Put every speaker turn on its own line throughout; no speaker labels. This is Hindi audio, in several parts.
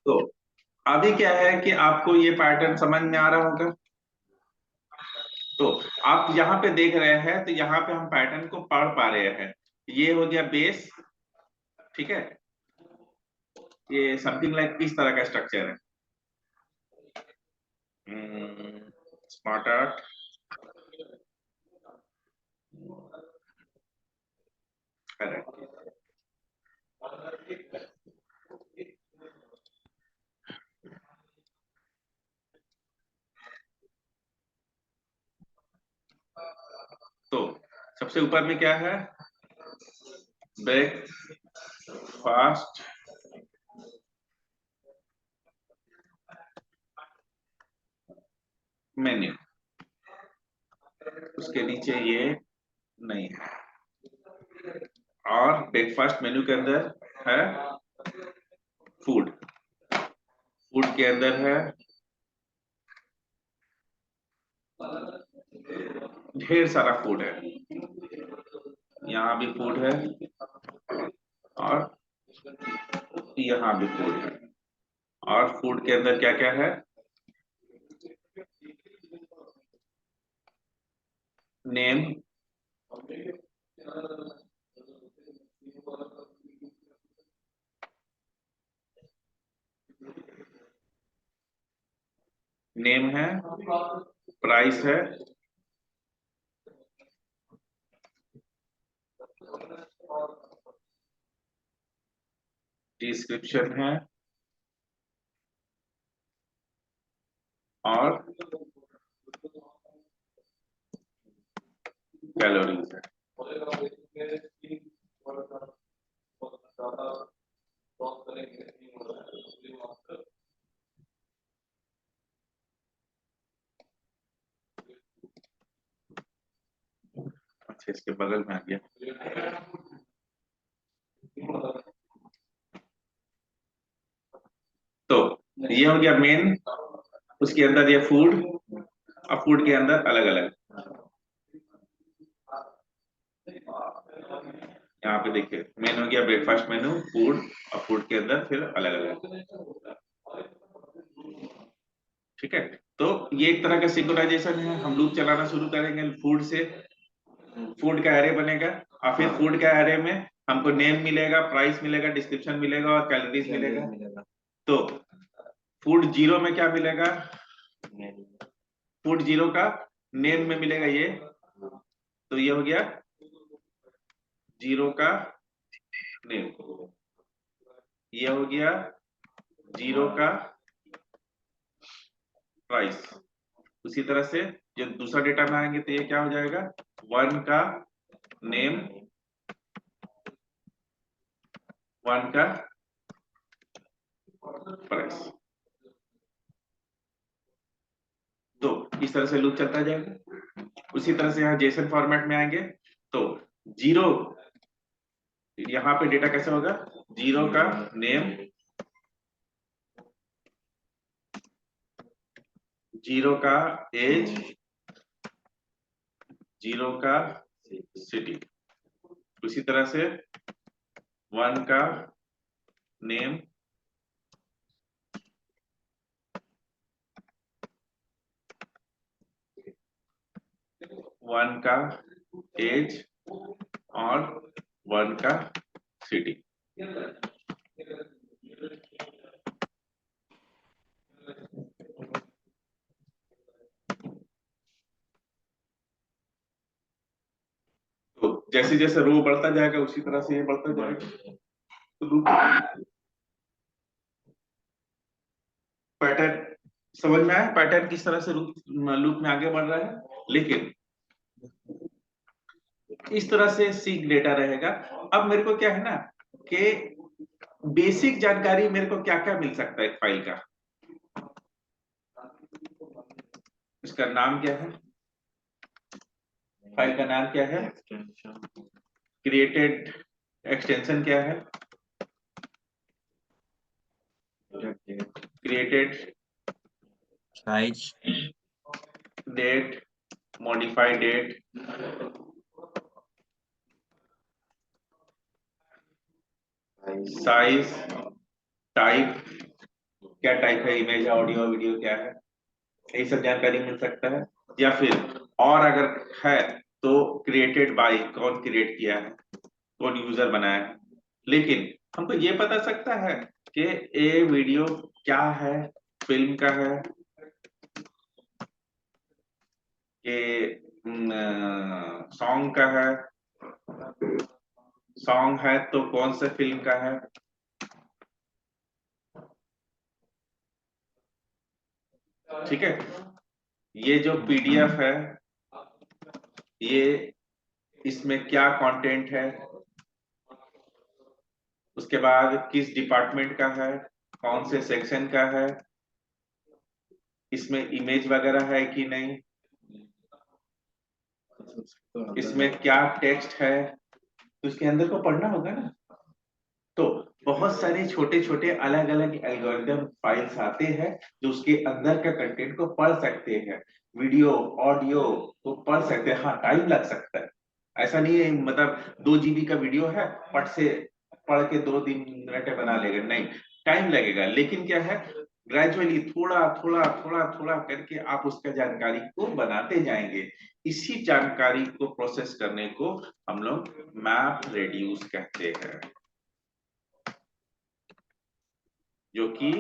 तो अभी क्या है कि आपको ये पैटर्न समझ में आ रहा होगा। तो आप यहाँ पे देख रहे हैं, तो यहाँ पे हम पैटर्न को पढ़ पा रहे हैं। ये हो गया बेस, ठीक है। ये समथिंग लाइक किस तरह का स्ट्रक्चर है? Smart art, correct. तो सबसे ऊपर में क्या है? ब्रेक फास्ट मेन्यू, उसके नीचे ये नहीं है। और ब्रेकफास्ट मेन्यू के अंदर है फूड, फूड के अंदर है ढेर सारा फूड है। यहाँ भी फूड है और यहाँ भी फूड है। और फूड के अंदर क्या क्या है? नेम, नेम है, प्राइस है, डिस्क्रिप्शन है और कैलोरीज है। अच्छा, इसके बगल में आ गया। तो ये हो गया मेन, उसके अंदर ये फूड, और फूड के अंदर अलग अलग। यहाँ पे देखिए मेन हो गया ब्रेकफास्ट मेनू, फूड, और फूड के अंदर फिर अलग अलग। ठीक है। तो ये एक तरह का सिंक्रोनाइजेशन है। हम लूप चलाना शुरू करेंगे फूड से, फूड का एरे बनेगा, और फिर फूड का एरे में हमको नेम मिलेगा, प्राइस मिलेगा, डिस्क्रिप्शन मिलेगा और कैलोरीज मिलेगा। तो फूड जीरो में क्या मिलेगा? फूड जीरो का नेम में मिलेगा ये। तो ये हो गया जीरो का नेम, ये हो गया जीरो का प्राइस। उसी तरह से जब दूसरा डेटा में आएंगे तो ये क्या हो जाएगा? वन का नेम, वन का प्राइस। तो इस तरह से लूप चलता जाएगा। उसी तरह से यहाँ जेसन फॉर्मेट में आएंगे तो जीरो, यहाँ पे डेटा कैसे होगा? जीरो का नेम, जीरो का एज, जीरो का सिटी। उसी तरह से वन का नेम, वन का एज और वन का सिटी। तो जैसे जैसे रो बढ़ता जाएगा उसी तरह से ये बढ़ता जाएगा। तो पैटर्न समझ में आया? पैटर्न किस तरह से लूप में आगे बढ़ रहा है। लेकिन इस तरह से सीक डेटा रहेगा। अब मेरे को क्या है ना कि बेसिक जानकारी मेरे को क्या क्या मिल सकता है एक फाइल का। इसका नाम क्या है? फाइल का नाम क्या है? क्रिएटेड एक्सटेंशन क्या है? Created
size,
date, modified date, size, type, क्या टाइप है, इमेज, ऑडियो, वीडियो क्या है, यही सब जानकारी मिल सकता है। या फिर और अगर है तो क्रिएटेड बाय, कौन क्रिएट किया है, कौन यूजर बनाया है। लेकिन हमको ये पता सकता है कि ये वीडियो क्या है, फिल्म का है, कि सॉन्ग का है, सॉन्ग है तो कौन से फिल्म का है। ठीक है, ये जो पीडीएफ है, ये इसमें क्या कंटेंट है, उसके बाद किस डिपार्टमेंट का है, कौन से सेक्शन का है, इसमें इमेज वगैरह है कि नहीं, इसमें क्या टेक्स्ट है, तो इसके अंदर को पढ़ना होगा ना। तो बहुत सारे छोटे छोटे अलग अलग एल्गोरिदम फाइल्स आते हैं जो उसके अंदर का कंटेंट को पढ़ सकते हैं, वीडियो, ऑडियो को पढ़ सकते हैं। हाँ, टाइम लग सकता है, ऐसा नहीं है मतलब 2 GB का वीडियो है, पट से पढ़ के 2 3 मिनट में बना लेगा, नहीं, टाइम लगेगा। लेकिन क्या है, ग्रेजुअली थोड़ा थोड़ा थोड़ा थोड़ा करके आप उसका जानकारी को बनाते जाएंगे। इसी जानकारी को प्रोसेस करने को हम लोग मैप रेड्यूस कहते हैं, जो कि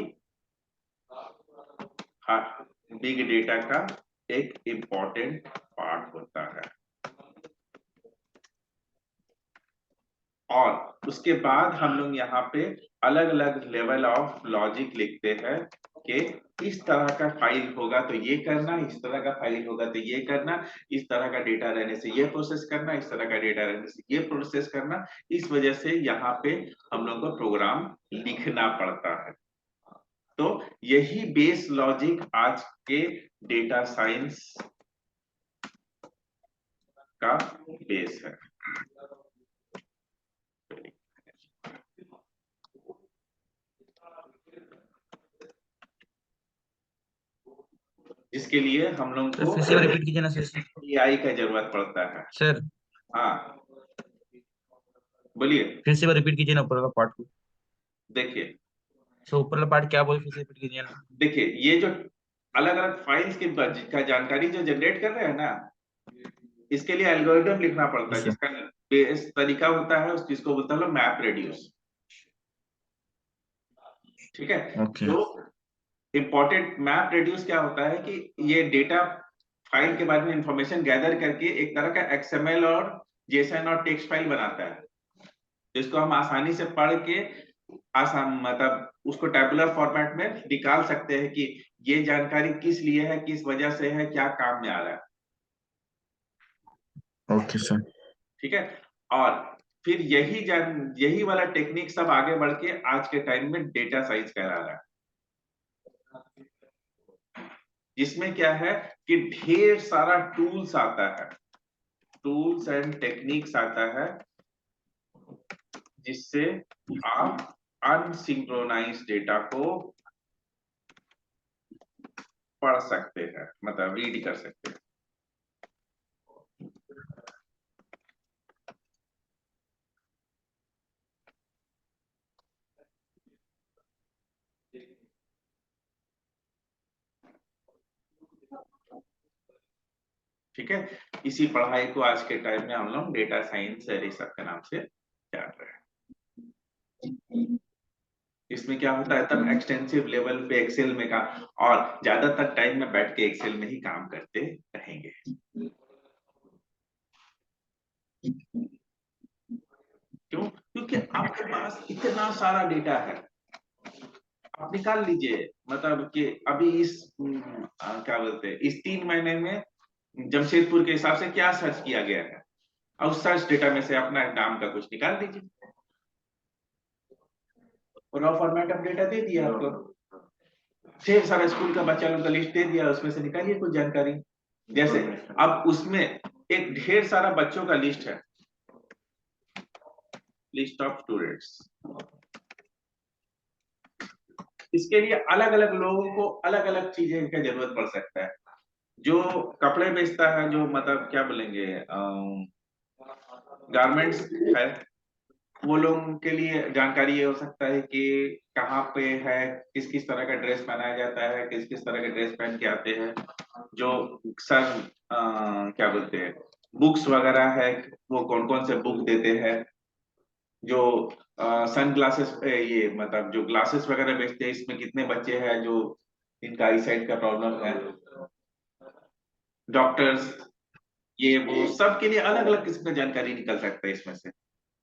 बिग डेटा का एक इम्पोर्टेंट पार्ट होता है। और उसके बाद हम लोग यहाँ पे अलग अलग लेवल ऑफ लॉजिक लिखते हैं कि इस तरह का फाइल होगा तो ये करना, इस तरह का फाइल होगा तो ये करना, इस तरह का डेटा रहने से ये प्रोसेस करना, इस तरह का डेटा रहने से ये प्रोसेस करना। इस वजह से यहाँ पे हम लोग को प्रोग्राम लिखना पड़ता है। तो यही बेस लॉजिक आज के डेटा साइंस का बेस है। जिसके लिए हम लोग
सर
को
फिर से रिपीट कीजिए ना सर।
एआई का जरूरत पड़ता है।
सर
हाँ, बोलिए।
फिर से रिपीट कीजिए ना ऊपर वाला पार्ट को।
देखिए,
सो ऊपर वाला पार्ट क्या बोले, फिर से रिपीट कीजिए ना।
देखिए ये जो अलग अलग फाइल्स की का जानकारी जो जनरेट कर रहे हैं ना, इसके लिए एल्गोरिदम लिखना पड़ता
जी
है,
सर।
जिसका बेस तरीका होता है उस जिसको बोलता है मैप रेड्यूस। ठीक है,
ओके।
जो इंपॉर्टेंट मैप रेड्यूस क्या होता है कि ये डेटा फाइल के बारे में इंफॉर्मेशन गैदर करके एक तरह का एक्सएमएल और जेसन और टेक्स्ट फाइल बनाता है, जिसको हम आसानी से पढ़ के आसान मतलब उसको टैबुलर फॉर्मेट में निकाल सकते हैं कि ये जानकारी किस लिए है, किस वजह से है, क्या काम में आ रहा है।
Okay sir.
ठीक है, और फिर यही वाला टेक्निक सब आगे बढ़ के आज के टाइम में डेटा साइंस कहला रहा है, जिसमें क्या है कि ढेर सारा टूल्स आता है, टूल्स एंड टेक्निक्स आता है, जिससे आप अनसिंक्रोनाइज डेटा को पढ़ सकते हैं, मतलब रीड कर सकते हैं। ठीक है, इसी पढ़ाई को आज के टाइम में हम लोग डेटा साइंस रिसर्च के नाम से जान रहे हैं। इसमें क्या होता है, तब एक्सटेंसिव लेवल पे एक्सेल में का, और ज्यादातर टाइम में बैठ के एक्सेल में ही काम करते रहेंगे। क्यों? क्योंकि आपके पास इतना सारा डेटा है, आप निकाल लीजिए। मतलब कि अभी क्या बोलते हैं, इस 3 महीने में जमशेदपुर के हिसाब से क्या सर्च किया गया है, और उस सर्च डेटा में से अपना नाम का कुछ निकाल दीजिए। रॉ फॉर्मेट ऑफ डेटा दे दिया आपको, ढेर सारा स्कूल का बच्चा लोग का लिस्ट दे दिया, उसमें से निकालिए कुछ जानकारी। जैसे अब उसमें एक ढेर सारा बच्चों का लिस्ट है, लिस्ट ऑफ स्टूडेंट्स। इसके लिए अलग अलग लोगों को अलग अलग चीजें की जरूरत पड़ सकता है। जो कपड़े बेचता है, जो मतलब क्या बोलेंगे, गारमेंट्स है, वो लोगों के लिए जानकारी ये हो सकता है कि कहाँ पे है, किस किस तरह का ड्रेस पहनाया जाता है, किस किस तरह के ड्रेस पहन के आते हैं, जो सर क्या बोलते हैं, बुक्स वगैरह है, वो कौन कौन से बुक देते हैं, जो सन ग्लासेस, ये मतलब जो ग्लासेस वगैरह बेचते हैं, इसमें कितने बच्चे हैं जो इनका आई साइट का प्रॉब्लम है, डॉक्टर्स, ये वो सब के लिए अलग अलग किस्म का जानकारी निकल सकता है इसमें से।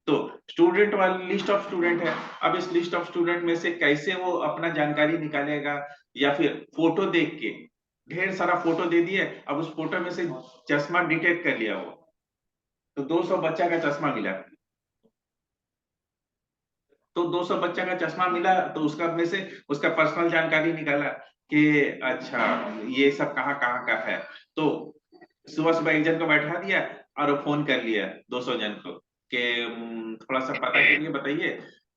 तो स्टूडेंट वाली लिस्ट ऑफ स्टूडेंट है, अब इस लिस्ट ऑफ स्टूडेंट में से कैसे वो अपना जानकारी निकालेगा, या फिर फोटो देख के, ढेर सारा फोटो दे दिए, अब उस फोटो में से चश्मा डिटेक्ट कर लिया वो, तो 200 बच्चा का चश्मा मिला, तो 200 बच्चा का चश्मा मिला, तो उसका में से उसका पर्सनल जानकारी निकाला कि अच्छा ये सब कहाँ कहाँ का है, तो सुबह सुबह एक जन को बैठा दिया और वो फोन कर लिया 200 जन को कि थोड़ा सा पता करिए, बताइए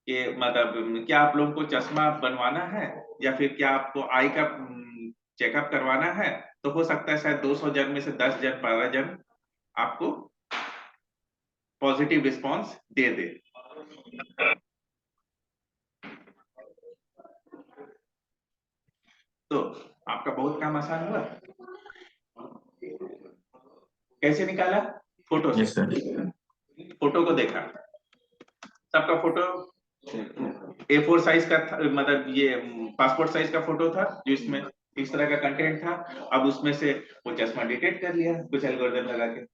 कि मतलब क्या आप लोगों को चश्मा बनवाना है, या फिर क्या आपको आई का चेकअप करवाना है, तो हो सकता है शायद 200 जन में से 10 जन 12 जन आपको पॉजिटिव रिस्पॉन्स दे दे। तो आपका बहुत काम आसान हुआ। कैसे निकाला? फोटो से,
यस सर।
फोटो को देखा, सबका फोटो A4 साइज का था, मतलब ये पासपोर्ट साइज का फोटो था जो इसमें इस तरह का कंटेंट था, अब उसमें से वो चश्मा डिटेक्ट कर लिया कुछ एल्गोरिथम लगा के।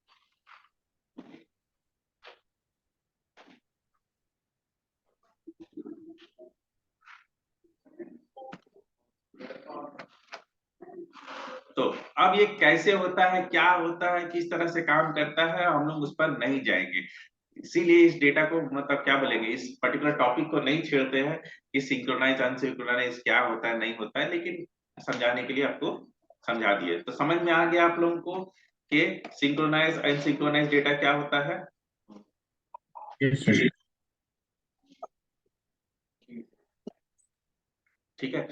तो अब ये कैसे होता है, क्या होता है, किस तरह से काम करता है, हम लोग उस पर नहीं जाएंगे, इसीलिए इस डेटा को मतलब क्या बोलेंगे, इस पर्टिकुलर टॉपिक को नहीं छेड़ते हैं कि सिंक्रोनाइज अनसिंक्रोनाइज क्या होता है नहीं होता है, लेकिन समझाने के लिए आपको समझा दिए, तो समझ में आ गया आप लोगों को कि सिंक्रोनाइज अनसिंक्रोनाइज डेटा क्या होता है।
Yes sir.
ठीक है,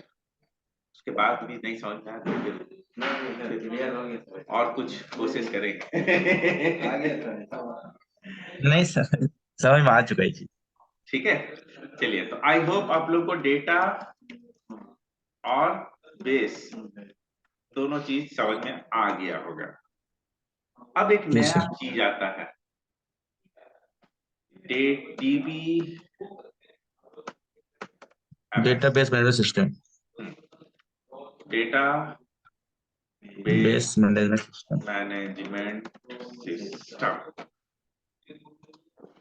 उसके बाद भी नहीं समझ में आया तो फिर और कुछ कोशिश करेंगे।
नहीं सर, समझ में आ चुका है जी।
ठीक है, चलिए, तो आई होप आप लोग को डेटा और बेस दोनों चीज समझ में आ गया होगा। अब एक
यस
नया
सर।
चीज आता है, dB
database management system.
Data
base
base
management system.
Management system.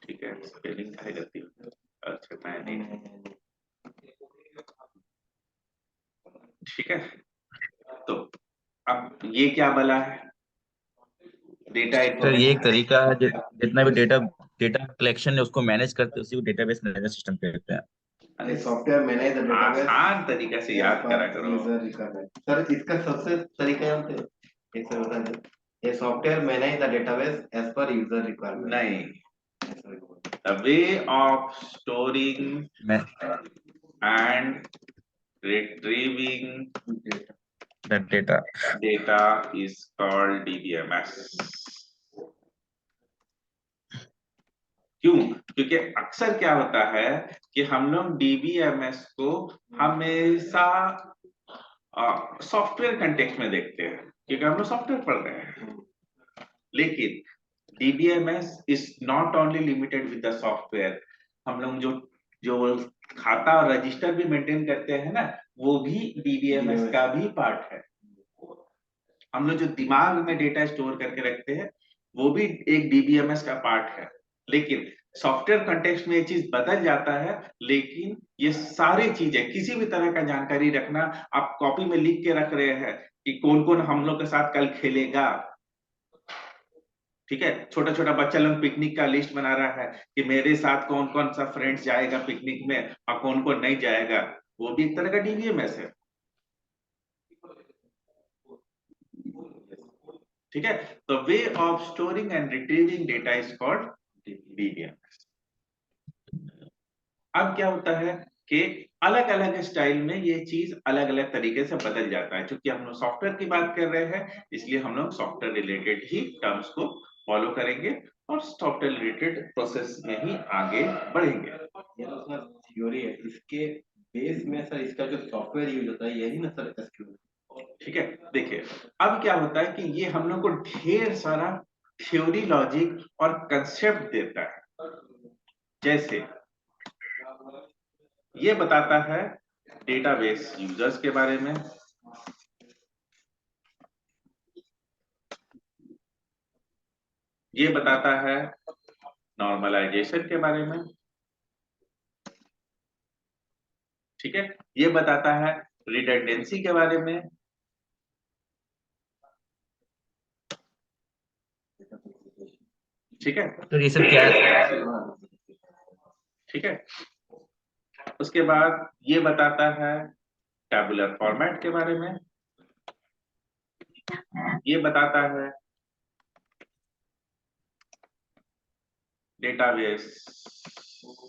ठीक है, स्पेलिंग है गलती, अच्छा मैंने, ठीक है, तो अब ये क्या बला है, डेटा
सर ये एक
इंफॉर्मेशन।
तरीका है जितना भी डेटा डेटा कलेक्शन है उसको मैनेज करते हैं, उसी को डेटाबेस मैनेजमेंट सिस्टम कहते हैं।
अरे सॉफ्टवेयर मैनेज द डेटाबेस आसान तरीका से याद करा करो। यूजर रिक्वायरमेंट सर, इसका सबसे तरीका जानते हैं, एक से बता दो, ये software manage the database as per user requirement. नहीं, the way of storing
मैं
and retrieving
data.
data is called DBMS। क्यों? क्योंकि अक्सर क्या होता है कि हम लोग DBMS को हमेशा सॉफ्टवेयर कंटेक्स्ट में देखते हैं, क्योंकि हम लोग सॉफ्टवेयर पढ़ रहे हैं, लेकिन DBMS is not only limited with the software. हम लोग जो जो खाता और रजिस्टर भी मेंटेन करते हैं ना, वो भी DBMS का भी पार्ट है। हम लोग जो दिमाग में डेटा स्टोर करके रखते हैं, वो भी एक DBMS का पार्ट है, लेकिन सॉफ्टवेयर कंटेक्स्ट में ये चीज बदल जाता है, लेकिन ये सारी चीजें, किसी भी तरह का जानकारी रखना, आप कॉपी में लिख के रख रहे हैं कि कौन कौन हम लोग के साथ कल खेलेगा, ठीक है, छोटा छोटा बच्चा लोग पिकनिक का लिस्ट बना रहा है कि मेरे साथ कौन कौन सा फ्रेंड्स जाएगा पिकनिक में और कौन कौन नहीं जाएगा, वो भी एक तरह का DBMS है। ठीक है, तो way of storing and retrieving data is called DBMS। अब क्या होता है कि अलग अलग स्टाइल में ये चीज अलग अलग तरीके से बदल जाता है, क्योंकि हम लोग सॉफ्टवेयर की बात कर रहे हैं, इसलिए हम लोग सॉफ्टवेयर रिलेटेड ही टर्म्स को फॉलो करेंगे, और सॉफ्टवेयर रिलेटेड प्रोसेस में ही आगे बढ़ेंगे।
ये तो सर थ्योरी है, इसके बेस में सर इसका जो सॉफ्टवेयर यूज होता है यही ना सर एसक्यूएल।
ठीक है, देखिए अब क्या होता है कि ये हम लोग को ढेर सारा थ्योरी, लॉजिक और कंसेप्ट देता है। जैसे ये बताता है डेटाबेस यूजर्स के बारे में, ये बताता है नॉर्मलाइजेशन के बारे में, ठीक है, ये बताता है रिडंडेंसी के बारे में, ठीक है,
तो ये सब क्या है?
ठीक है। उसके बाद ये बताता है टैबुलर फॉर्मेट के बारे में, ये बताता है डेटाबेस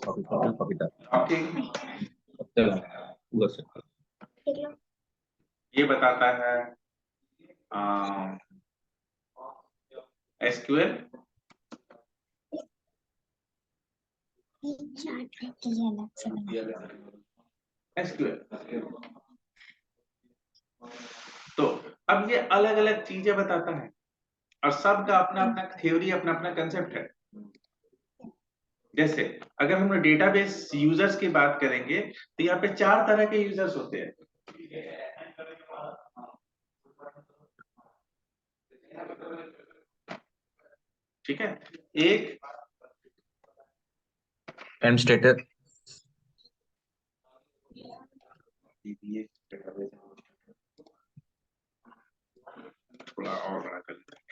लॉकिंग, ये बताता है एसक्यूएल, एसक्यूएल। तो अब ये अलग अलग चीजें बताता है और सबका अपना अपना थ्योरी, अपना अपना कंसेप्ट है। जैसे अगर हम डेटाबेस यूजर्स की बात करेंगे तो यहाँ पे 4 तरह के यूजर्स होते हैं। ठीक है, एक
एडमिनिस्ट्रेटर,
थोड़ा और बड़ा कर लेते हैं।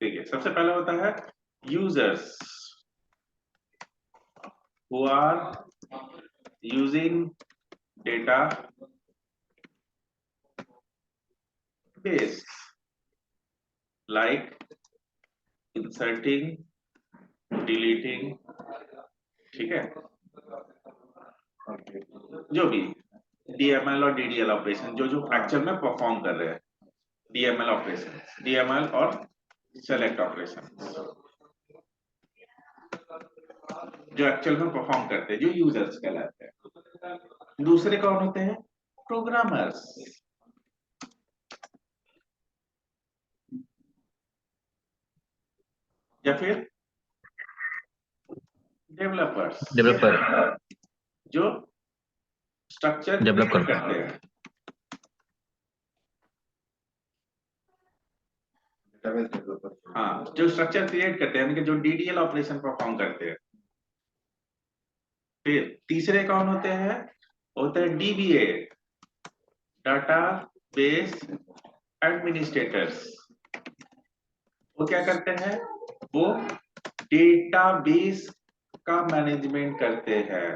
ठीक है, सबसे पहला होता है users who are using data base like inserting, deleting, ठीक है, जो भी डीएमएल और डीडीएल ऑपरेशन जो जो एक्चुअल में परफॉर्म कर रहे हैं, डीएमएल ऑपरेशन, डीएमएल और सेलेक्ट ऑपरेशन जो एक्चुअल में परफॉर्म करते हैं, जो यूजर्स कहलाते हैं। दूसरे कौन होते हैं? प्रोग्रामर्स, या फिर
डेवलपर,
जो स्ट्रक्चर
डेवलप
करते
करता है।
हैं, हाँ, जो स्ट्रक्चर क्रिएट करते हैं, यानी कि जो डीडीएल ऑपरेशन परफॉर्म करते हैं। फिर तीसरे कौन होते हैं? होते हैं डीबीए, डाटा बेस एडमिनिस्ट्रेटर्स। वो क्या करते हैं? वो डेटाबेस का मैनेजमेंट करते हैं,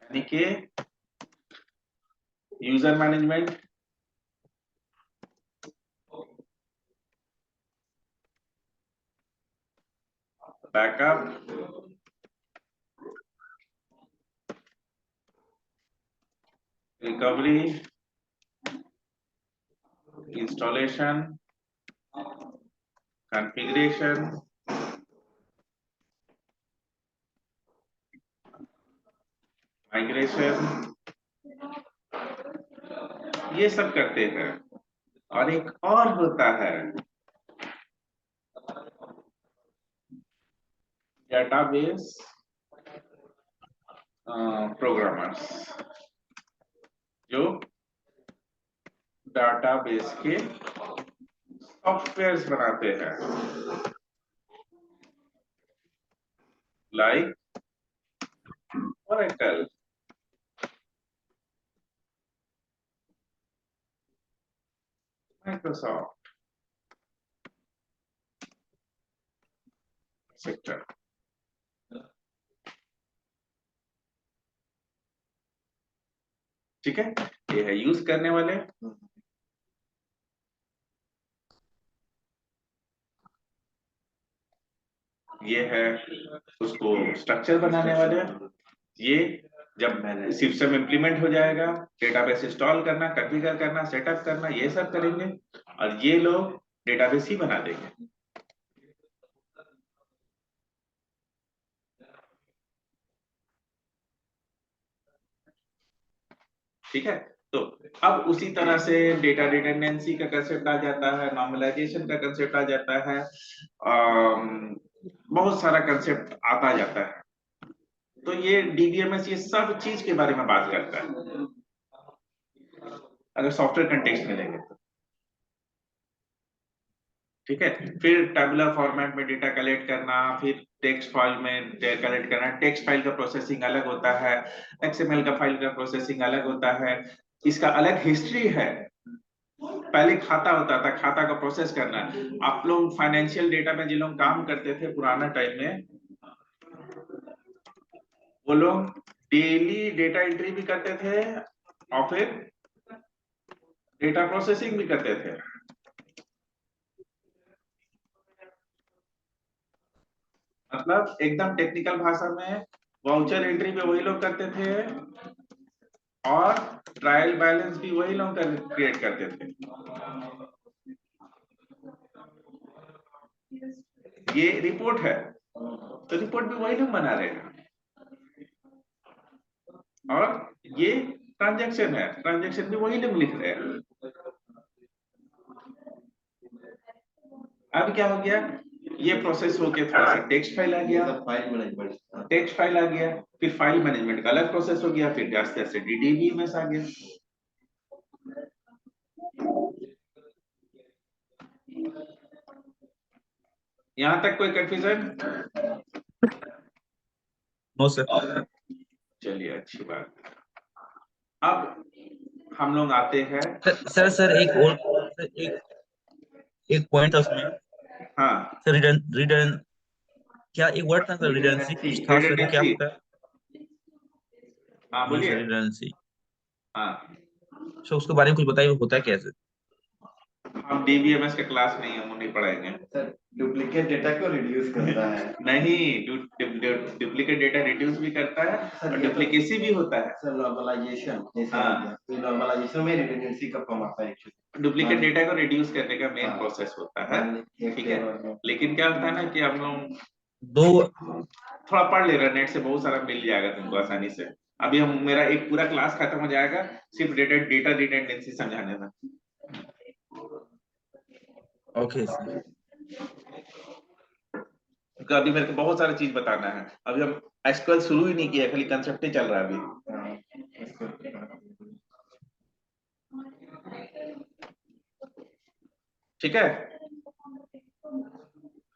यानी कि user management, backup, recovery, installation, configuration, migration, ये सब करते हैं। और एक और होता है डेटाबेस प्रोग्रामर्स, जो डेटाबेस के सॉफ्टवेयर्स बनाते हैं, लाइक Oracle, Microsoft, etc. ठीक है, ये है यूज करने वाले। ये है उसको स्ट्रक्चर बनाने वाले, ये जब सिस्टम इम्प्लीमेंट हो जाएगा, डेटाबेस इंस्टॉल करना, कॉन्फ़िगर करना, सेटअप करना, ये सब करेंगे और ये लोग डेटाबेस ही बना देंगे। ठीक है, तो अब उसी तरह से डेटा रिडंडेंसी का कंसेप्ट आ जाता है, नॉर्मलाइजेशन का कंसेप्ट आ जाता है, बहुत सारा कंसेप्ट आता जाता है। तो ये डीबीएमएस ये सब चीज के बारे में बात करता है अगर सॉफ्टवेयर कंटेक्स्ट में लेंगे तो। ठीक है, फिर टैबुलर फॉर्मेट में डेटा कलेक्ट करना, फिर टेक्स्ट फाइल में कलेक्ट करना। टेक्स्ट फाइल का प्रोसेसिंग अलग होता है, एक्सएमएल का फाइल का प्रोसेसिंग अलग होता है, इसका अलग हिस्ट्री है। पहले खाता होता था, खाता का प्रोसेस करना। आप लोग फाइनेंशियल डेटा में जिन लोग काम करते थे पुराना टाइम में, वो लोग डेली डेटा एंट्री भी करते थे और फिर डेटा प्रोसेसिंग भी करते थे। मतलब एकदम टेक्निकल भाषा में वाउचर एंट्री पे वही लोग करते थे और ट्रायल बैलेंस भी वही लोग क्रिएट करते थे। ये रिपोर्ट है तो रिपोर्ट भी वही लोग बना रहे हैं, और ये ट्रांजैक्शन है, ट्रांजैक्शन भी वही लोग लिख रहे हैं। अब क्या हो गया, ये प्रोसेस होके थोड़ा सा टेक्स्ट फाइल आ गया,
फाइल मैनेजमेंट,
टेक्स्ट फाइल आ गया, फिर फाइल मैनेजमेंट का अलग प्रोसेस हो गया, फिर आस्ते आस्ते डीडीबीएमएस आ गया। यहां तक कोई कंफ्यूजन?
No sir.
चलिए अच्छी बात। अब हम लोग आते हैं।
सर सर एक और सर, एक पॉइंट था उसमें।
हाँ
सर रिडन क्या एक वर्ड था सर, रिडंडेंसी कुछ था सर, वो क्या
रिडंडेंसी,
होता है?
हाँ
जी
बोलिए।
Sir, redundancy.
हाँ,
सर उसके बारे में कुछ बताइए, वो होता है क्या सर?
हम डीबीएमएस का क्लास नहीं, हम नहीं पढ़ाएंगे।
सर डुप्लीकेट डेटा को रिड्यूस करता है।
नहीं, डुप्लीकेट डेटा रिड्यूस भी करता है और डुप्लीकेसी भी होता है।
सर नॉर्मलाइजेशन जैसे
हाँ,
नॉर्मलाइजेशन में रिडंडेंसी का फॉर्म आता है एक्चुअली।
डुप्लीकेट डेटा को रिड्यूस करने का मेन प्रोसेस होता है। ठीक है, लेकिन क्या होता है ना कि हम लोग
दो
थोड़ा पढ़ ले रहे हैं, नेट से बहुत सारा मिल जाएगा तुमको आसानी से। अभी हम मेरा एक पूरा क्लास खत्म हो जाएगा सिर्फ डेटा रिडंडेंसी समझाने में।
Okay sir.
क्योंकि अभी मेरे को बहुत सारी चीज बताना है, अभी हम एसक्यूएल शुरू ही नहीं किया, खाली कंसेप्ट ही चल रहा है अभी। ठीक है,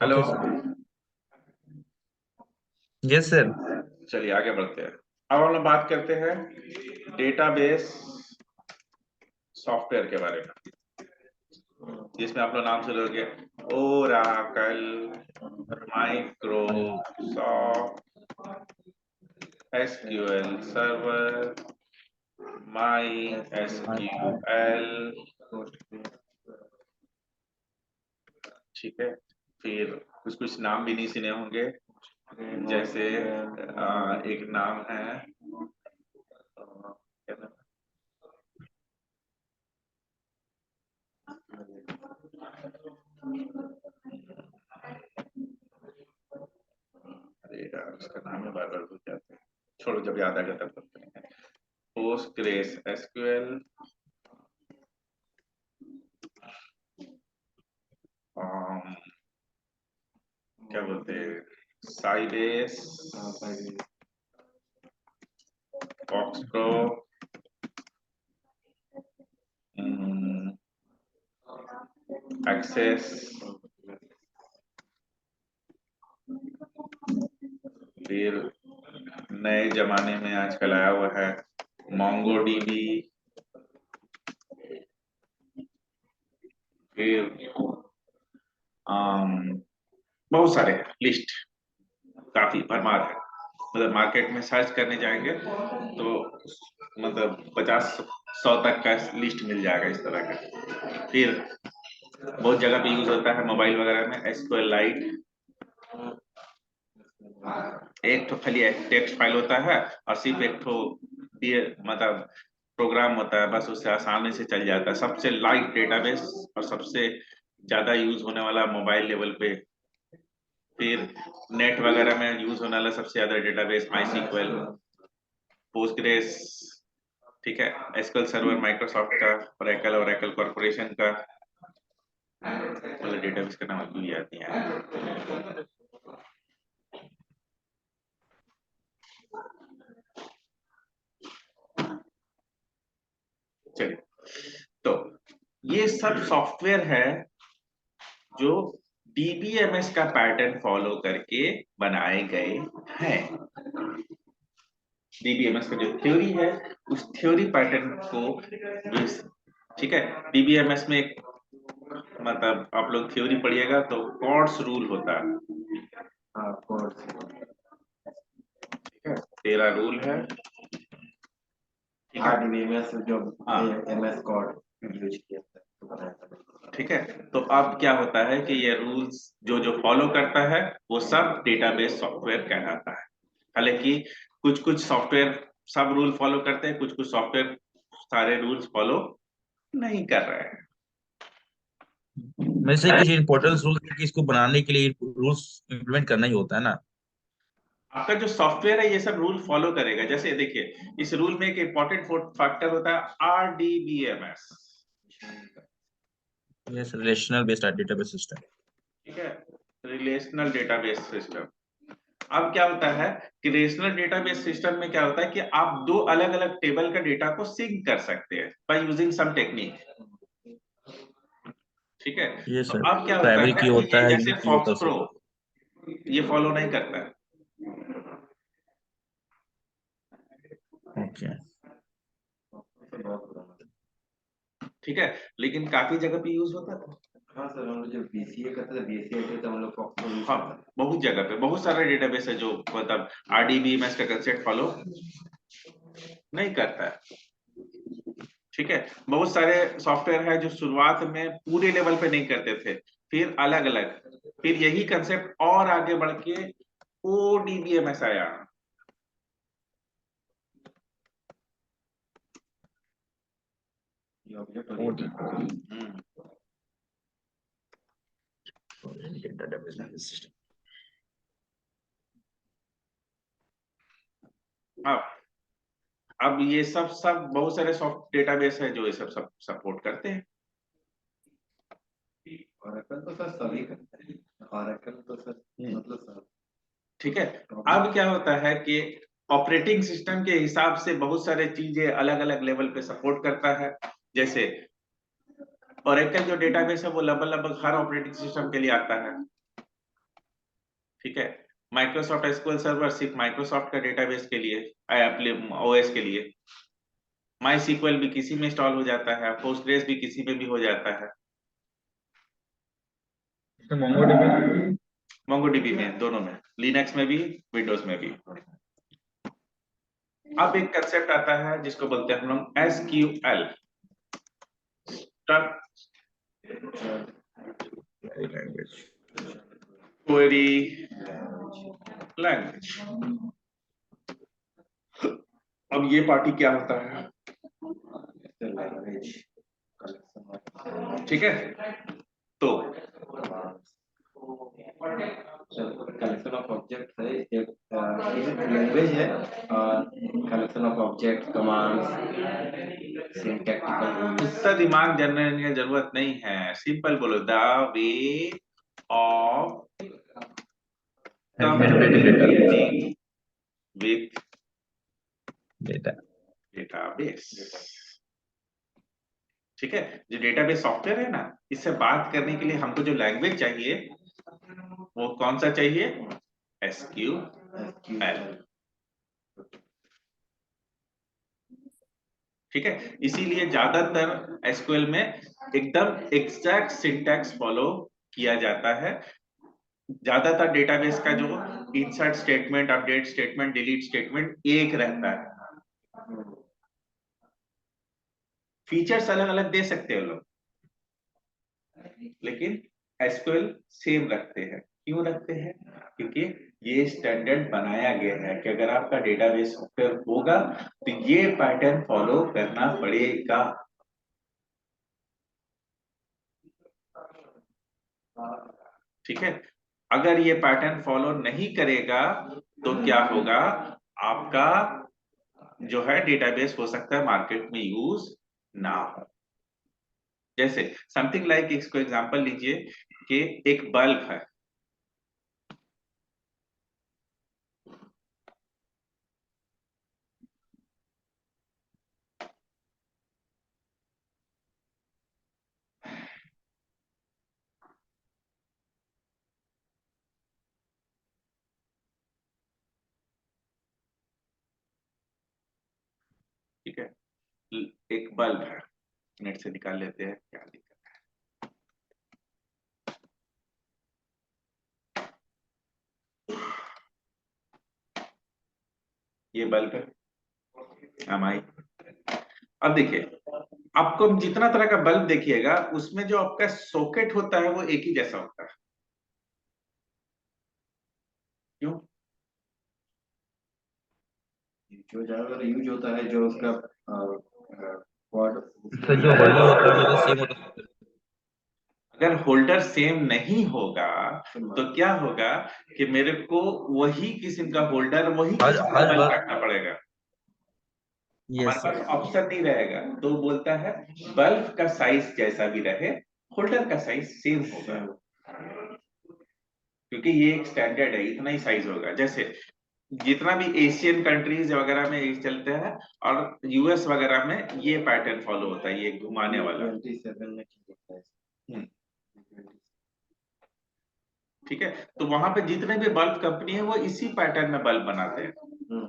hello.
Okay sir. Yes sir.
चलिए आगे बढ़ते हैं। अब हम लोग बात करते हैं डेटाबेस सॉफ्टवेयर के बारे में, जिसमें आप लोग नाम सुन लोगे, Oracle, Microsoft SQL server, my SQL. ठीक है, फिर कुछ कुछ नाम भी नहीं सुने होंगे, जैसे एक नाम है क्या नाम है? अरे यार उसका नाम है, बार बार भूल जाते हैं, छोड़ो जब याद आ गया तब बताते हैं। पोस्टग्रेस एसक्यूएल, क्या बोलते हैं, साइबेस, फॉक्सट्रो, एक्सेस, फिर नए जमाने में आजकल आया हुआ है मोंगोडीबी, फिर बहुत सारे लिस्ट, काफी भरमार है। मतलब मार्केट में सर्च करने जाएंगे तो मतलब 50-100 तक का लिस्ट मिल जाएगा इस तरह का। फिर बहुत जगह पे यूज होता है मोबाइल वगैरह में एसक्यूएल लाइट, एक तो खाली टेक्स्ट फाइल होता है और सिर्फ एक तो मतलब प्रोग्राम होता है, बस उससे आसानी से चल जाता है। सबसे लाइट डेटाबेस और सबसे ज्यादा यूज होने वाला मोबाइल लेवल पे। फिर नेट वगैरह में यूज होने वाला सबसे ज्यादा डेटाबेस माईसीक्वल, पोस्टग्रेस, ठीक है, एसक्यूएल सर्वर माइक्रोसॉफ्ट का, ओरेकल कॉर्पोरेशन का, मतलब डेटाबेस का नाम अभी याद नहीं आया। चलिए, तो ये सब सॉफ्टवेयर है जो डीबीएमएस का पैटर्न फॉलो करके बनाए गए हैं। डीबीएमएस का जो थ्योरी है उस थ्योरी पैटर्न को, ठीक है, डीबीएमएस में एक मतलब आप लोग थ्योरी पढ़िएगा तो कॉर्ड्स रूल होता है।
हाँ कोर्स।
ठीक है, 13 रूल है, ठीक है।
डीबीएमएस जो
हाँ।
एमएस कोड यूज किया था तो बनाया था।
ठीक है, तो अब क्या होता है कि ये रूल्स जो जो फॉलो करता है वो सब डेटाबेस सॉफ्टवेयर कहलाता है। हालांकि कुछ कुछ सॉफ्टवेयर सब रूल फॉलो करते हैं, कुछ कुछ सॉफ्टवेयर सारे रूल्स फॉलो नहीं कर रहे हैं।
में से कुछ इंपॉर्टेंट रूल है कि इसको बनाने के लिए रूल्स इम्प्लीमेंट करना ही होता है ना।
आपका जो सॉफ्टवेयर है ये सब रूल फॉलो करेगा। जैसे देखिए, इस रूल में एक इंपॉर्टेंट फैक्टर होता है RDBMS,
yes, relational based database system.
ठीक है, रिलेशनल डेटाबेस सिस्टम। अब क्या होता है कि रिलेशनल डेटाबेस सिस्टम में क्या होता है कि आप दो अलग अलग टेबल का डेटा को सिंक कर सकते हैं बाय यूजिंग सम टेक्निक, ठीक है।
ये
तो
सर,
अब क्या होता
प्राइमरी
है
की
कि
होता
ये
है,
जैसे
यूनिक की होता
फॉक्स
है
प्रो
सर।
ये फॉलो नहीं करता है,
ओके।
बहुत पुराना।
ठीक है, लेकिन काफी जगह पे यूज होता था।
हाँ सर, हम लोग जब बीसीए करते थे, बीसीए करते थे हम लोग फॉक्स को यूज
हाँ,
करते थे।
बहुत जगह पे बहुत सारे डेटाबेस है जो मतलब आरडीबीएमएस का कंसेप्ट फॉलो नहीं करता है, ठीक है। बहुत सारे सॉफ्टवेयर है जो शुरुआत में पूरे लेवल पे नहीं करते थे, फिर अलग अलग, फिर यही कंसेप्ट और आगे बढ़ के ओडीबीएमएस आया।
ये ऑब्जेक्ट
हम्म।
Database system.
अब ये सब बहुत सारे सॉफ्ट डेटाबेस है जो ये सब सपोर्ट करते हैं।
ओरेकल तो सर सभी करते हैं। ओरेकल तो सर मतलब सर।
ठीक है, अब क्या होता है कि ऑपरेटिंग सिस्टम के हिसाब से बहुत सारे चीजें अलग अलग लेवल पे सपोर्ट करता है। जैसे ओरेकल जो डेटाबेस है वो लगभग हर ऑपरेटिंग सिस्टम के लिए आता है, ठीक है। माइक्रोसॉफ्ट एसक्यूएल सर्वर सिर्फ माइक्रोसॉफ्ट का डेटाबेस के लिए, ओएस के लिए। माई सीक्वल भी किसी में इंस्टॉल हो जाता है, पोस्टग्रेस भी किसी में भी हो जाता है, मोंगोडीबी में, दोनों में, लिनक्स में भी विंडोज में भी। अब एक कंसेप्ट आता है जिसको बोलते हैं हम लोग एसक्यूएल,
लैंग्वेज।
Query language. अब ये पार्टी क्या होता है,
लैंग्वेज
ठीक है। तो
कलेक्शन ऑफ ऑब्जेक्ट है, एक लैंग्वेज है और collection of object commands syntactical rules.
उसका दिमाग जानने की जरूरत नहीं है, सिंपल बोलो, the way of communicating with
data.
Database, ठीक है। जो डेटाबेस सॉफ्टवेयर है ना, इससे बात करने के लिए हमको जो लैंग्वेज चाहिए वो कौन सा चाहिए, एसक्यूएल, ठीक है। इसीलिए ज्यादातर एसक्यूएल में एकदम एग्जैक्ट सिंटैक्स फॉलो किया जाता है। ज्यादातर डेटाबेस का जो insert statement, update statement, delete statement एक रहता है। फीचर्स अलग अलग दे सकते हो लोग, लेकिन एसक्यूएल सेम रखते हैं। क्यों रखते हैं, क्योंकि ये स्टैंडर्ड बनाया गया है कि अगर आपका डेटाबेस सॉफ्टवेयर होगा तो ये पैटर्न फॉलो करना पड़ेगा। ठीक है, अगर ये पैटर्न फॉलो नहीं करेगा तो क्या होगा, आपका जो है डेटाबेस हो सकता है मार्केट में यूज ना हो। जैसे समथिंग लाइक इसको एग्जांपल लीजिए कि एक बल्ब है, ठीक है, एक बल्ब है, नेट से निकाल लेते हैं क्या दिक्कत है। ये बल्ब है हमारी। अब देखिए, आपको जितना तरह का बल्ब देखिएगा उसमें जो आपका सॉकेट होता है वो एक ही जैसा होता है। क्यों?
जो ज्यादातर यूज होता है, जो उसका क्वाड
इसका जो होल्डर होता है वो तो सेम होता है।
अगर होल्डर सेम नहीं होगा तो क्या होगा कि मेरे को वही किस्म का होल्डर, वही
हर
किस्म का
हर
बल्ब
वक्त।
रखना पड़ेगा। हमारे
यस
पास
सर।
ऑप्शन नहीं रहेगा, तो बोलता है बल्ब का साइज जैसा भी रहे, होल्डर का साइज सेम होगा, क्योंकि ये एक स्टैंडर्ड है, इतना ही साइज होगा। जैसे जितना भी एशियन कंट्रीज वगैरह में ये चलते हैं, और यूएस वगैरह में ये पैटर्न फॉलो होता है, ये घुमाने वाला।
27 में ठीक होता है।
हम्म, ठीक है, तो वहां पे जितने भी बल्ब कंपनी है वो इसी पैटर्न में बल्ब बनाते हैं।
हम्म,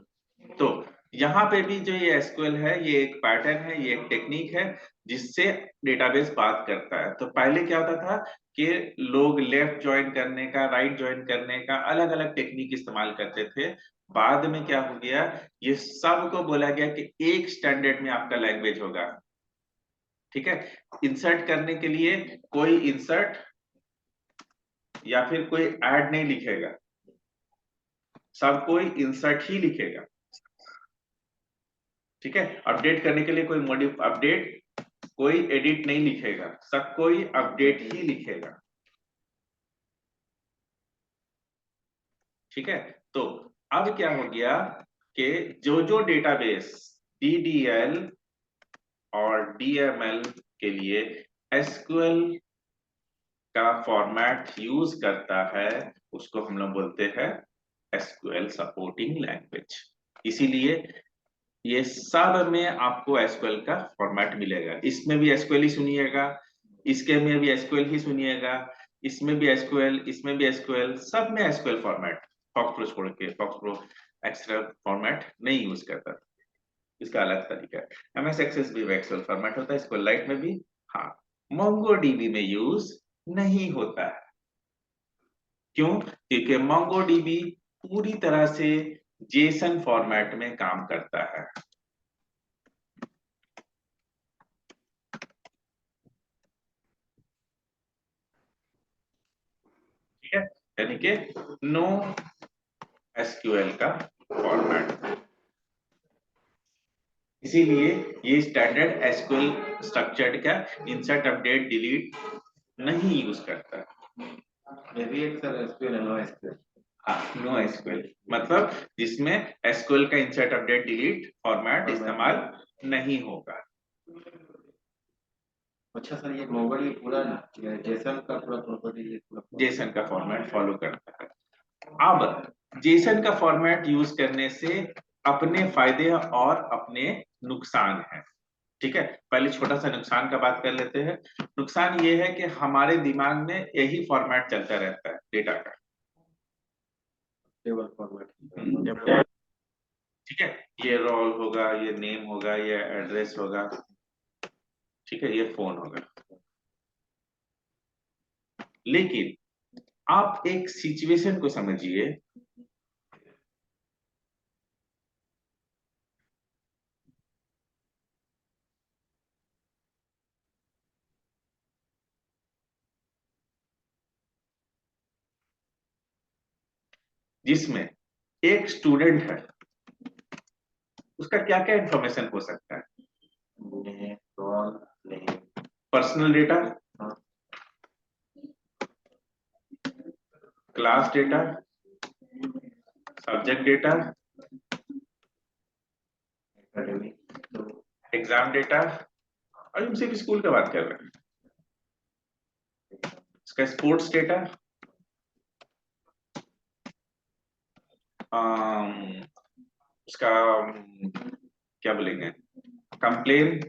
तो यहाँ पे भी जो ये एसक्यूएल है, ये एक पैटर्न है, ये एक टेक्निक है जिससे डेटाबेस बात करता है। तो पहले क्या होता था कि लोग लेफ्ट ज्वाइन करने का, राइट ज्वाइन करने का अलग अलग टेक्निक इस्तेमाल करते थे। बाद में क्या हो गया, ये सबको बोला गया कि एक स्टैंडर्ड में आपका लैंग्वेज होगा। ठीक है, इंसर्ट करने के लिए कोई इंसर्ट या फिर कोई ऐड नहीं लिखेगा, सब कोई इंसर्ट ही लिखेगा। ठीक है, अपडेट करने के लिए कोई अपडेट, कोई एडिट नहीं लिखेगा, सब कोई अपडेट ही लिखेगा। ठीक है, तो अब क्या हो गया कि जो जो डेटाबेस डीडीएल और डीएमएल के लिए एसक्यूएल का फॉर्मेट यूज करता है उसको हम लोग बोलते हैं एसक्यूएल सपोर्टिंग लैंग्वेज। इसीलिए ये सब में आपको एसक्यूएल का फॉर्मेट मिलेगा। इसमें भी एसक्यूएल ही सुनिएगा, इसके में भी एसक्यूएल ही सुनिएगा, इसमें भी एसक्यूएल, इसमें भी एसक्यूएल, सब में एसक्यूएल फॉर्मेट। फॉक्स प्रो छोड़ के, फॉक्स प्रो एक्स्ट्रा फॉर्मेट नहीं यूज करता, इसका अलग तरीका है। एमएस एक्सेस भी एक्सएल फॉर्मेट होता है, इसको लाइट में भी। हाँ, मोंगोडीबी में यूज नहीं होता है। क्यों? क्योंकि मोंगोडीबी पूरी तरह से जेसन फॉर्मेट में काम करता है। ठीक है, यानी कि नो एसक्यूएल का फॉर्मेट। इसीलिए ये स्टैंडर्ड एसक्यूएल स्ट्रक्चर्ड का इंसर्ट, अपडेट, डिलीट नहीं यूज करता।
ये भी एक सर एसक्यूएल है, नो एसक्यूएल।
हाँ, नो एसक्यूएल मतलब जिसमें एसक्यूएल का इंसर्ट, अपडेट, डिलीट फॉर्मेट इस्तेमाल नहीं होगा।
अच्छा सर, ये मोबाइल ये पूरा जेसन का पूरा प्रॉपर्टी ये पूरा
जेसन का फॉर्मेट फॉलो करता है। अब जेसन का फॉर्मेट यूज करने से अपने फायदे और अपने नुकसान हैं। ठीक है, पहले छोटा सा नुकसान का बात कर लेते हैं। नुकसान ये है कि हमारे दिमाग में यही फॉर्मेट चलता रहता है डेटा का।
Table format.
ठीक है, ये रोल होगा, ये नेम होगा, ये एड्रेस होगा, ठीक है, ये फोन होगा। लेकिन आप एक सिचुएशन को समझिए, जिसमें एक स्टूडेंट है, उसका क्या क्या इंफॉर्मेशन हो सकता है? Personal data, class data, subject data, exam data, और हम सिर्फ स्कूल का बात कर रहे हैं। इसका स्पोर्ट्स डेटा, उसका क्या बोलेंगे, कंप्लेन,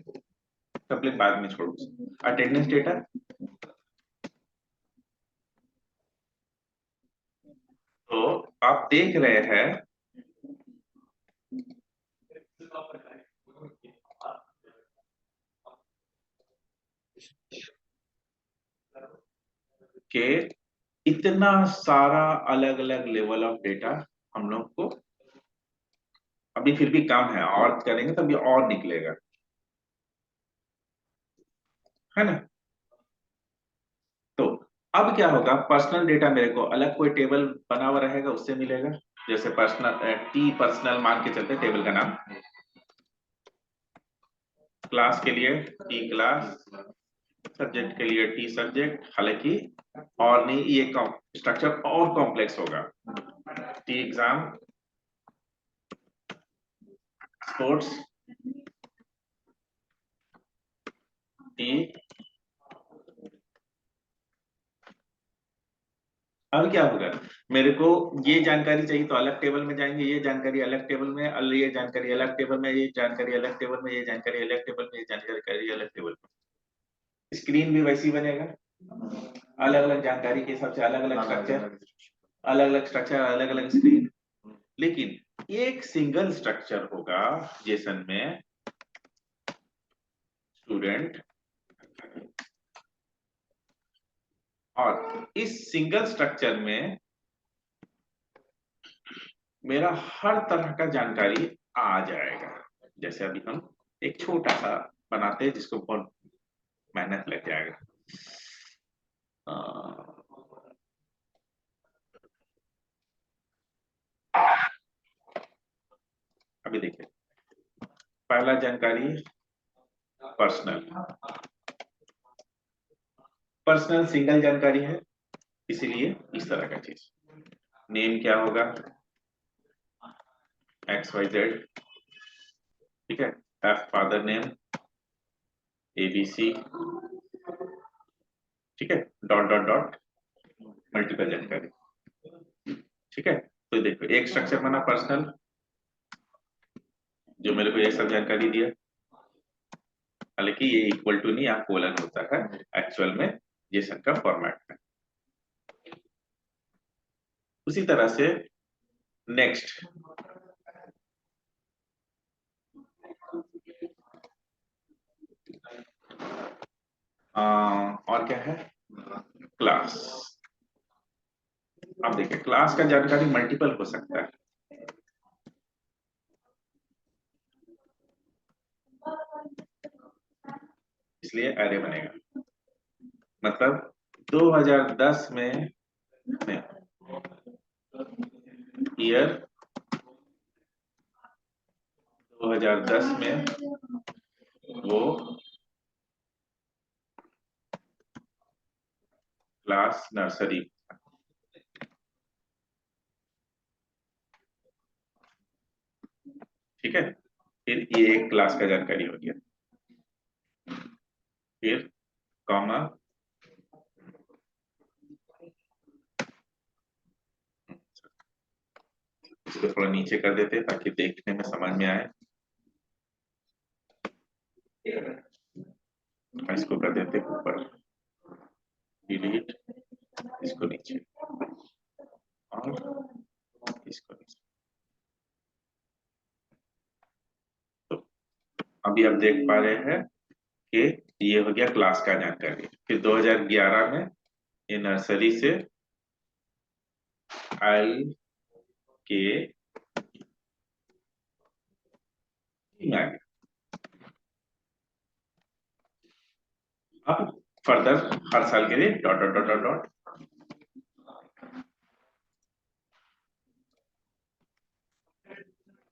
कंप्लेन बाद में छोड़ो, अटेंडेंस डेटा। तो आप देख रहे हैं कि इतना सारा अलग अलग लेवल ऑफ डेटा हम लोग को अभी फिर भी कम है, और करेंगे तो अभी और निकलेगा, है ना? तो अब क्या होगा, पर्सनल डेटा मेरे को अलग कोई टेबल बना हुआ रहेगा, उससे मिलेगा। जैसे पर्सनल टी पर्सनल मान के चलते, टेबल का नाम। क्लास के लिए टी क्लास, सब्जेक्ट के लिए टी सब्जेक्ट, हालांकि और नहीं, ये स्ट्रक्चर और कॉम्प्लेक्स होगा। T exam, sports, T. अब क्या होगा, मेरे को ये जानकारी चाहिए तो अलग टेबल में जाएंगे, ये जानकारी अलग टेबल में, ये जानकारी अलग टेबल में, ये जानकारी अलग टेबल में, ये जानकारी अलग टेबल में, ये जानकारी अलग टेबल में। स्क्रीन भी वैसी बनेगा, अलग अलग जानकारी के हिसाब से अलग अलग स्ट्रक्चर, अलग अलग स्ट्रक्चर, अलग अलग स्क्रीन। लेकिन एक सिंगल स्ट्रक्चर होगा जेसन में, स्टूडेंट, और इस सिंगल स्ट्रक्चर में मेरा हर तरह का जानकारी आ जाएगा। जैसे अभी हम एक छोटा सा बनाते हैं जिसको बहुत मेहनत लग जाएगा। अभी देखिए, पहला जानकारी पर्सनल, पर्सनल सिंगल जानकारी है, इसीलिए इस तरह का चीज। नेम क्या होगा, XYZ, ठीक है। फादर नेम, ABC, ठीक है, डॉट डॉट डॉट, मल्टीपल जानकारी, ठीक है। तो देखो, एक स्ट्रक्चर बना पर्सनल, जो मेरे को ये सब जानकारी दिया, हालांकि ये इक्वल टू नहीं, यहाँ कोलन होता है एक्चुअल में जेसन का फॉर्मेट में। उसी तरह से नेक्स्ट, और क्या है, क्लास। अब देखिए, क्लास का जानकारी मल्टीपल हो सकता है, इसलिए एरे बनेगा। मतलब 2010 में ईयर 2010 में वो क्लास नर्सरी, ठीक है। फिर ये एक क्लास का जानकारी हो गया, फिर कॉमा, इसको थोड़ा नीचे कर देते ताकि देखने में समझ में आए। इसको कर देते ऊपर, डिलीट, इसको नीचे, और इसको नीचे। तो अभी आप देख पा रहे हैं कि ये हो गया क्लास का जानकारी। फिर 2011 में ये नर्सरी से आई के आ गया। अब फर्दर हर साल के लिए dot dot dot dot dot